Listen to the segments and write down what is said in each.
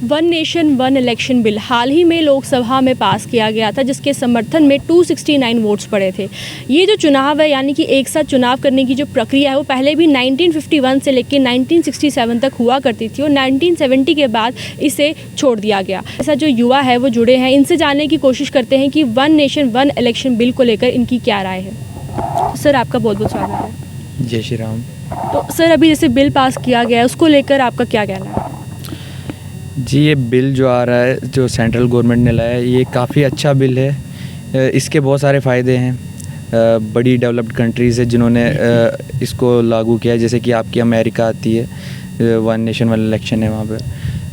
One nation one election bill हाल ही में लोकसभा में पास किया गया था, जिसके समर्थन में 269 वोट्स पड़े थे। ये जो चुनाव है, यानी कि एक साथ चुनाव करने की जो प्रक्रिया है, वो पहले भी 1951 से लेकर 1967 तक हुआ करती थी और 1970 के बाद इसे छोड़ दिया गया। ऐसा जो युवा है वो जुड़े हैं, इनसे जानने की कोशिश करते हैं कि one nation one election bill को लेकर इनकी क्या राय है। सर, आपका बहुत बहुत स्वागत है। जय श्री राम। तो सर, अभी जैसे बिल पास किया गया है, उसको लेकर आपका क्या कहना है? जी, ये बिल जो आ रहा है, जो सेंट्रल गवर्नमेंट ने लाया है, ये काफ़ी अच्छा बिल है। इसके बहुत सारे फ़ायदे हैं। बड़ी डेवलप्ड कंट्रीज़ है जिन्होंने इसको लागू किया है, जैसे कि आपकी अमेरिका आती है, वन नेशन वन इलेक्शन है वहाँ पे।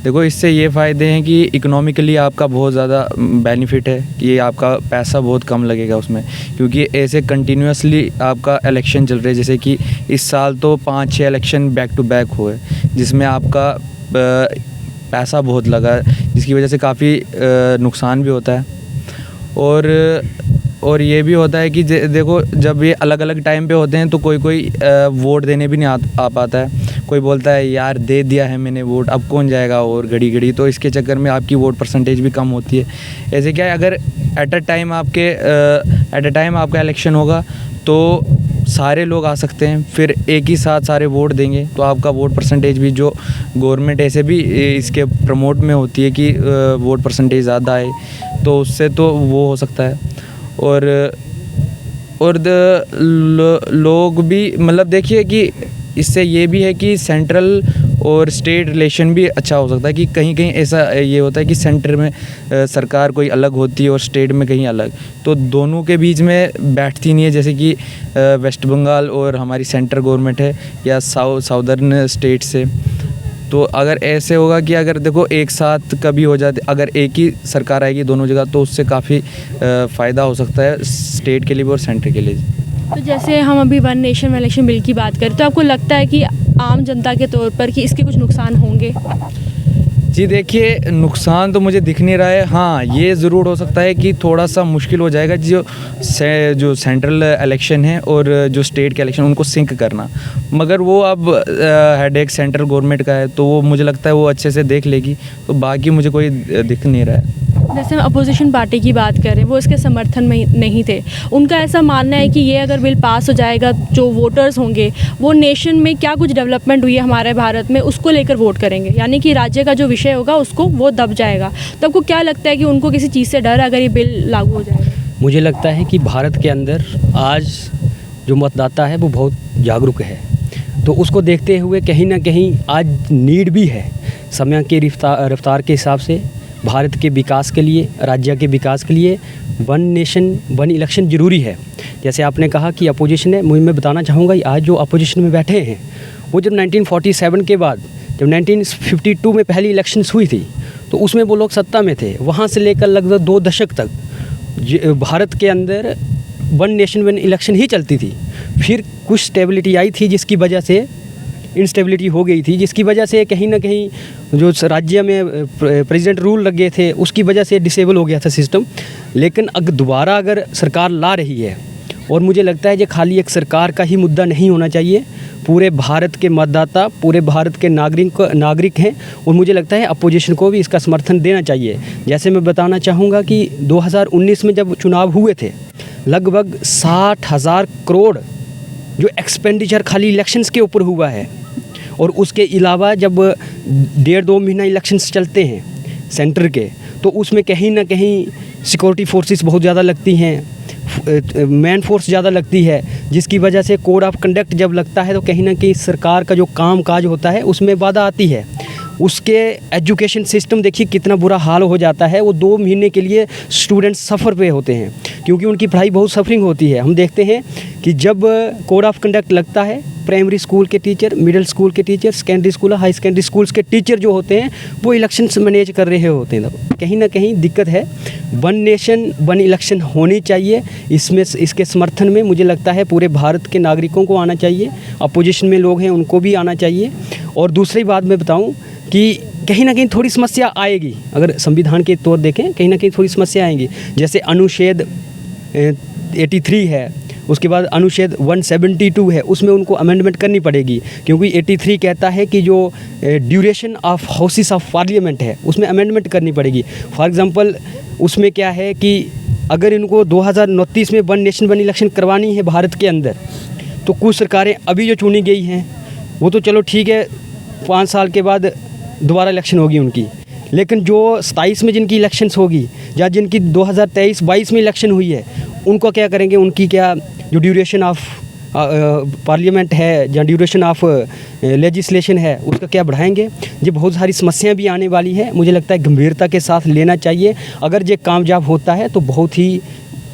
देखो, इससे ये फ़ायदे हैं कि इकोनॉमिकली आपका बहुत ज़्यादा बेनिफिट है कि आपका पैसा बहुत कम लगेगा उसमें, क्योंकि ऐसे कंटिन्यूसली आपका इलेक्शन चल रहे हैं। जैसे कि इस साल तो 5-6 इलेक्शन बैक टू बैक हुए, जिसमें आपका पैसा बहुत लगा, जिसकी वजह से काफ़ी नुकसान भी होता है। और ये भी होता है कि देखो, जब ये अलग अलग टाइम पे होते हैं तो कोई वोट देने भी नहीं आ पाता है। कोई बोलता है यार दे दिया है मैंने वोट, अब कौन जाएगा और घड़ी घड़ी, तो इसके चक्कर में आपकी वोट परसेंटेज भी कम होती है। ऐसे क्या है, अगर एट अ टाइम आपका इलेक्शन होगा तो सारे लोग आ सकते हैं, फिर एक ही साथ सारे वोट देंगे, तो आपका वोट परसेंटेज भी, जो गवर्नमेंट ऐसे भी इसके प्रमोट में होती है कि वोट परसेंटेज ज़्यादा आए, तो उससे तो वो हो सकता है। और लोग भी, मतलब देखिए कि इससे ये भी है कि सेंट्रल और स्टेट रिलेशन भी अच्छा हो सकता है, कि कहीं कहीं ऐसा ये होता है कि सेंटर में सरकार कोई अलग होती है और स्टेट में कहीं अलग, तो दोनों के बीच में बैठती नहीं है। जैसे कि वेस्ट बंगाल और हमारी सेंट्रल गवर्नमेंट है, या साउदर्न स्टेट से। तो अगर ऐसे होगा कि अगर देखो एक साथ कभी हो जाते, अगर एक ही सरकार आएगी दोनों जगह, तो उससे काफ़ी फ़ायदा हो सकता है स्टेट के लिए और सेंटर के लिए। तो जैसे हम अभी one nation one election bill की बात करें, तो आपको लगता है कि आम जनता के तौर पर कि इसके कुछ नुकसान होंगे? जी देखिए, नुकसान तो मुझे दिख नहीं रहा है। हाँ, ये ज़रूर हो सकता है कि थोड़ा सा मुश्किल हो जाएगा जो सेंट्रल इलेक्शन है और जो स्टेट के इलेक्शन, उनको सिंक करना, मगर वो अब हेडेक सेंट्रल गवर्नमेंट का है, तो वो मुझे लगता है वो अच्छे से देख लेगी, तो बाकी मुझे कोई दिख नहीं रहा है। जैसे हम अपोजिशन पार्टी की बात करें, वो इसके समर्थन में नहीं थे। उनका ऐसा मानना है कि ये अगर बिल पास हो जाएगा, जो वोटर्स होंगे वो नेशन में क्या कुछ डेवलपमेंट हुई है हमारे भारत में, उसको लेकर वोट करेंगे, यानी कि राज्य का जो विषय होगा उसको वो दब जाएगा। तो आपको क्या लगता है कि उनको किसी चीज़ से डर है अगर ये बिल लागू हो जाएगा? मुझे लगता है कि भारत के अंदर आज जो मतदाता है वो बहुत जागरूक है, तो उसको देखते हुए कहीं ना कहीं आज नीड भी है समय के रफ्तार के हिसाब से, भारत के विकास के लिए, राज्य के विकास के लिए वन नेशन वन इलेक्शन ज़रूरी है। जैसे आपने कहा कि अपोजिशन है, मैं बताना चाहूँगा आज जो अपोजिशन में बैठे हैं, वो जब 1947 के बाद, जब 1952 में पहली इलेक्शंस हुई थी, तो उसमें वो लोग सत्ता में थे। वहाँ से लेकर लगभग 2 दशक तक भारत के अंदर वन नेशन वन इलेक्शन ही चलती थी। फिर कुछ स्टेबिलिटी आई थी, जिसकी वजह से इंस्टेबिलिटी हो गई थी, जिसकी वजह से कहीं ना कहीं जो राज्य में प्रेसिडेंट रूल लग गए थे, उसकी वजह से डिसेबल हो गया था सिस्टम। लेकिन दोबारा अगर सरकार ला रही है, और मुझे लगता है कि खाली एक सरकार का ही मुद्दा नहीं होना चाहिए, पूरे भारत के मतदाता, पूरे भारत के नागरिक हैं, और मुझे लगता है अपोजिशन को भी इसका समर्थन देना चाहिए। जैसे मैं बताना चाहूँगा कि 2019 में जब चुनाव हुए थे, लगभग 60,000 करोड़ जो एक्सपेंडिचर खाली इलेक्शंस के ऊपर हुआ है, और उसके अलावा जब 1.5-2 महीना इलेक्शंस चलते हैं सेंटर के, तो उसमें कहीं ना कहीं सिक्योरिटी फोर्सेस बहुत ज़्यादा लगती हैं, मैन फोर्स ज़्यादा लगती है, जिसकी वजह से कोड ऑफ कंडक्ट जब लगता है तो कहीं ना कहीं सरकार का जो काम काज होता है उसमें बाधा आती है। उसके एजुकेशन सिस्टम देखिए कितना बुरा हाल हो जाता है। वो 2 महीने के लिए स्टूडेंट्स सफ़र पे होते हैं, क्योंकि उनकी पढ़ाई बहुत सफरिंग होती है। हम देखते हैं कि जब कोड ऑफ कंडक्ट लगता है, प्राइमरी स्कूल के टीचर, मिडिल स्कूल के teacher, secondary school, high secondary schools के टीचर जो होते हैं, वो इलेक्शंस मैनेज कर रहे होते हैं, तो कहीं ना कहीं दिक्कत है। वन नेशन वन इलेक्शन होनी चाहिए, इसमें इसके समर्थन में मुझे लगता है पूरे भारत के नागरिकों को आना चाहिए, अपोजिशन में लोग हैं उनको भी आना चाहिए। और दूसरी बात मैं बताऊँ कि कहीं ना कहीं थोड़ी समस्या आएगी, अगर संविधान के तौर देखें, कहीं ना कहीं थोड़ी समस्या आएंगी। जैसे अनुच्छेद 83 है, उसके बाद अनुच्छेद 172 है, उसमें उनको अमेंडमेंट करनी पड़ेगी, क्योंकि 83 कहता है कि जो duration of houses of parliament है उसमें अमेंडमेंट करनी पड़ेगी। फॉर एग्जांपल उसमें क्या है कि अगर इनको 2029 में वन नेशन वन इलेक्शन करवानी है भारत के अंदर, तो कुछ सरकारें अभी जो चुनी गई हैं वो तो चलो ठीक है, 5 साल के बाद दोबारा इलेक्शन होगी उनकी, लेकिन जो 27 में जिनकी इलेक्शंस होगी या जिनकी 2023-22 में इलेक्शन हुई है, उनको क्या करेंगे? उनकी क्या जो ड्यूरेशन ऑफ पार्लियामेंट है या ड्यूरेशन ऑफ लेजिस्लेशन है उसका क्या बढ़ाएंगे? ये बहुत सारी समस्याएं भी आने वाली है, मुझे लगता है गंभीरता के साथ लेना चाहिए। अगर ये कामयाब होता है तो बहुत ही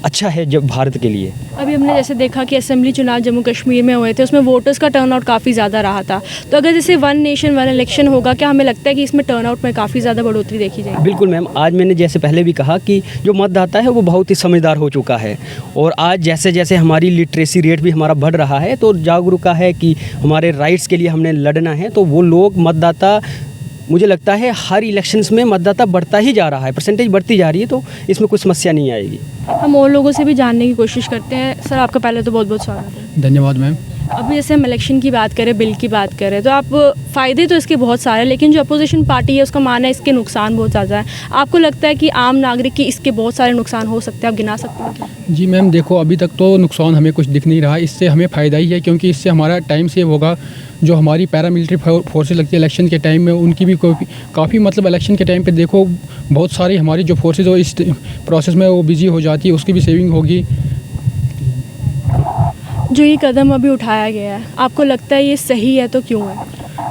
अच्छा है जब भारत के लिए। अभी हमने जैसे देखा कि असेंबली चुनाव जम्मू कश्मीर में हुए थे, उसमें वोटर्स का टर्नआउट काफ़ी ज़्यादा रहा था। तो अगर जैसे वन नेशन वन इलेक्शन होगा, क्या हमें लगता है कि इसमें टर्नआउट में काफ़ी ज़्यादा बढ़ोतरी देखी जाएगी? बिल्कुल मैम, आज मैंने जैसे पहले भी कहा कि जो मतदाता है वो बहुत ही समझदार हो चुका है, और आज जैसे जैसे हमारी लिटरेसी रेट भी हमारा बढ़ रहा है तो जागरूकता है कि हमारे राइट्स के लिए हमने लड़ना है, तो वो लोग मतदाता, मुझे लगता है हर इलेक्शंस में मतदाता बढ़ता ही जा रहा है, परसेंटेज बढ़ती जा रही है, तो इसमें कोई समस्या नहीं आएगी। हम और लोगों से भी जानने की कोशिश करते हैं। सर, आपका पहले तो बहुत बहुत स्वागत है। धन्यवाद मैम। अभी जैसे हम इलेक्शन की बात करें, बिल की बात करें, तो आप फ़ायदे तो इसके बहुत सारे हैं, लेकिन जो अपोजिशन पार्टी है उसका मानना है इसके नुकसान बहुत ज़्यादा है। आपको लगता है कि आम नागरिक की इसके बहुत सारे नुकसान हो सकते हैं, आप गिना सकते हैं क्या? जी मैम, देखो अभी तक तो नुकसान हमें कुछ दिख नहीं रहा, इससे हमें फ़ायदा ही है, क्योंकि इससे हमारा टाइम सेव होगा। जो हमारी पैरामिलिट्री फोर्सेस लगती है इलेक्शन के टाइम में, उनकी भी काफ़ी मतलब इलेक्शन के टाइम पे देखो बहुत सारी हमारी जो फोर्सेस वो इस प्रोसेस में वो बिजी हो जाती है, उसकी भी सेविंग होगी। जो ये कदम अभी उठाया गया है, आपको लगता है ये सही है तो क्यों है?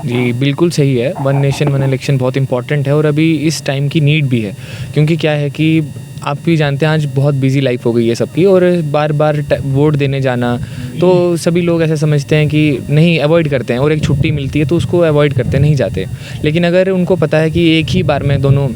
जी बिल्कुल सही है। वन नेशन वन इलेक्शन बहुत इंपॉर्टेंट है और अभी इस टाइम की नीड भी है, क्योंकि क्या है कि आप भी जानते हैं आज बहुत बिजी लाइफ हो गई है सबकी, और बार बार वोट देने जाना, तो सभी लोग ऐसा समझते हैं कि नहीं, अवॉइड करते हैं, और एक छुट्टी मिलती है तो उसको अवॉइड करते, नहीं जाते। लेकिन अगर उनको पता है कि एक ही बार में दोनों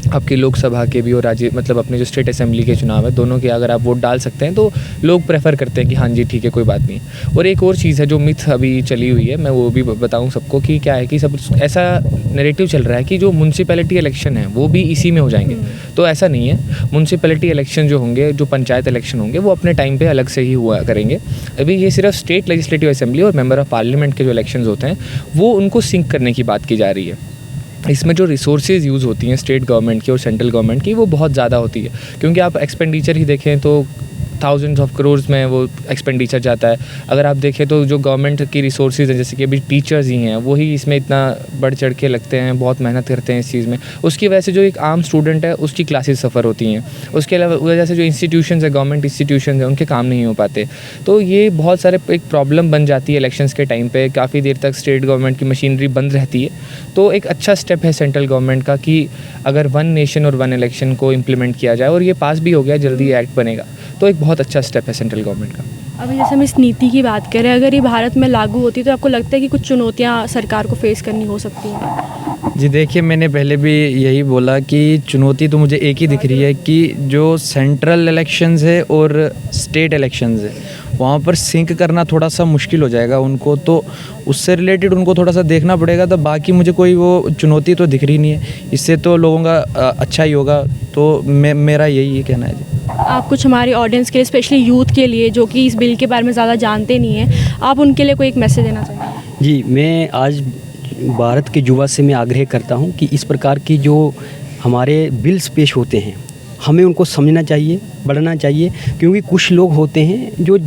आपकी लोकसभा के भी और राज्य मतलब अपने जो स्टेट असेंबली के चुनाव है दोनों के अगर आप वोट डाल सकते हैं, तो लोग प्रेफर करते हैं कि हाँ जी ठीक है कोई बात नहीं। और एक और चीज़ है जो मिथ अभी चली हुई है, मैं वो भी बताऊं सबको कि क्या है कि सब ऐसा नैरेटिव चल रहा है कि जो म्यूनसिपैलिटी इलेक्शन है वो भी इसी में हो जाएंगे, तो ऐसा नहीं है। म्यूनसिपैलिटी इलेक्शन जो होंगे, जो पंचायत इलेक्शन होंगे, वो अपने टाइम पर अलग से ही हुआ करेंगे। अभी ये सिर्फ स्टेट लेजिस्लेटिव असेंबली और मेंबर ऑफ पार्लियामेंट के जो इलेक्शन होते हैं वो उनको सिंक करने की बात की जा रही है। इसमें जो रिसोर्सेज यूज़ होती हैं स्टेट गवर्नमेंट की और सेंट्रल गवर्नमेंट की, वो बहुत ज़्यादा होती है, क्योंकि आप एक्सपेंडिचर ही देखें तो थाउजेंड्स ऑफ करोड़ में वो एक्सपेंडिचर जाता है। अगर आप देखें तो जो गवर्नमेंट की रिसोर्सेज हैं, जैसे कि अभी टीचर्स ही हैं, वही इसमें इतना बढ़ चढ़ के लगते हैं, बहुत मेहनत करते हैं इस चीज़ में। उसकी वजह से जो एक आम स्टूडेंट है उसकी क्लासेस सफ़र होती हैं। उसके अलावा वजह से जो इंस्टीट्यूशंस है, गवर्नमेंट इंस्टीट्यूशंस हैं, उनके काम नहीं हो पाते। तो ये बहुत सारे एक प्रॉब्लम बन जाती है इलेक्शंस के टाइम पे। काफ़ी देर तक स्टेट गवर्नमेंट की मशीनरी बंद रहती है। तो एक अच्छा स्टेप है सेंट्रल गवर्नमेंट का कि अगर वन नेशन और वन इलेक्शन को इम्प्लीमेंट किया जाए, और ये पास भी हो गया, जल्दी एक्ट बनेगा, तो एक बहुत अच्छा स्टेप है सेंट्रल गवर्नमेंट का। अभी जैसे हम इस नीति की बात करें, अगर ये भारत में लागू होती तो आपको लगता है कि कुछ चुनौतियाँ सरकार को फेस करनी हो सकती हैं? जी देखिए, मैंने पहले भी यही बोला कि चुनौती तो मुझे एक ही दिख रही है कि जो सेंट्रल इलेक्शंस है और स्टेट इलेक्शंस है वहाँ पर सिंक करना थोड़ा सा मुश्किल हो जाएगा उनको, तो उससे रिलेटेड उनको थोड़ा सा देखना पड़ेगा। तो बाकी मुझे कोई वो चुनौती तो दिख रही नहीं है, इससे तो लोगों का अच्छा ही होगा। तो मेरा यही कहना है जी। आप कुछ हमारी ऑडियंस के लिए, स्पेशली यूथ के लिए जो कि इस बिल के बारे में ज़्यादा जानते नहीं हैं, आप उनके लिए कोई एक मैसेज देना चाहेंगे? जी, मैं आज भारत के युवा से मैं आग्रह करता हूं कि इस प्रकार की जो हमारे बिल्स पेश होते हैं हमें उनको समझना चाहिए, बढ़ना चाहिए, क्योंकि कुछ लोग होते हैं जो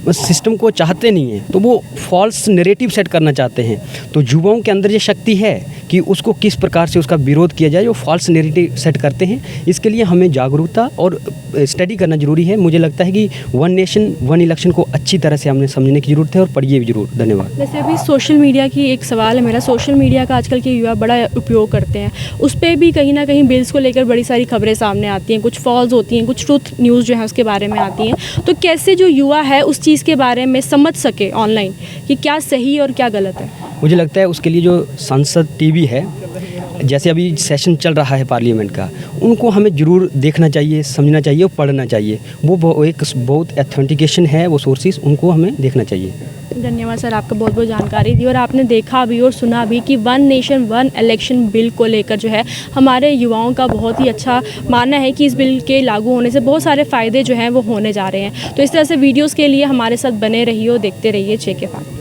सिस्टम को चाहते नहीं हैं, तो वो फॉल्स नैरेटिव सेट करना चाहते हैं। तो युवाओं के अंदर ये शक्ति है कि उसको किस प्रकार से उसका विरोध किया जाए, जो फॉल्स नैरेटिव सेट करते हैं। इसके लिए हमें जागरूकता और स्टडी करना ज़रूरी है। मुझे लगता है कि वन नेशन वन इलेक्शन को अच्छी तरह से हमने समझने की ज़रूरत है, और पढ़िए भी ज़रूर। धन्यवाद। वैसे अभी सोशल मीडिया की एक सवाल है मेरा। सोशल मीडिया का आजकल के युवा बड़ा उपयोग करते हैं, उस पर भी कहीं ना कहीं बिल्स को लेकर बड़ी सारी खबरें सामने आती हैं, कुछ फॉल्स होती हैं, कुछ ट्रूथ न्यूज़ जो है उसके बारे में आती हैं। तो कैसे जो युवा है उस चीज़ के बारे में समझ सके ऑनलाइन कि क्या सही और क्या गलत है? मुझे लगता है उसके लिए जो संसद टीवी है, जैसे अभी सेशन चल रहा है पार्लियामेंट का, उनको हमें ज़रूर देखना चाहिए, समझना चाहिए और पढ़ना चाहिए। वो एक बहुत ऑथेंटिकेशन है, वो सोर्सेज, उनको हमें देखना चाहिए। धन्यवाद सर, आपका बहुत बहुत जानकारी दी और आपने देखा भी और सुना भी कि one nation one election bill को लेकर जो है हमारे युवाओं का बहुत ही अच्छा मानना है कि इस बिल के लागू होने से बहुत सारे फ़ायदे जो हैं वो होने जा रहे हैं। तो इस तरह से वीडियोज़ के लिए हमारे साथ बने रहिए और देखते रहिए JK फैक्ट।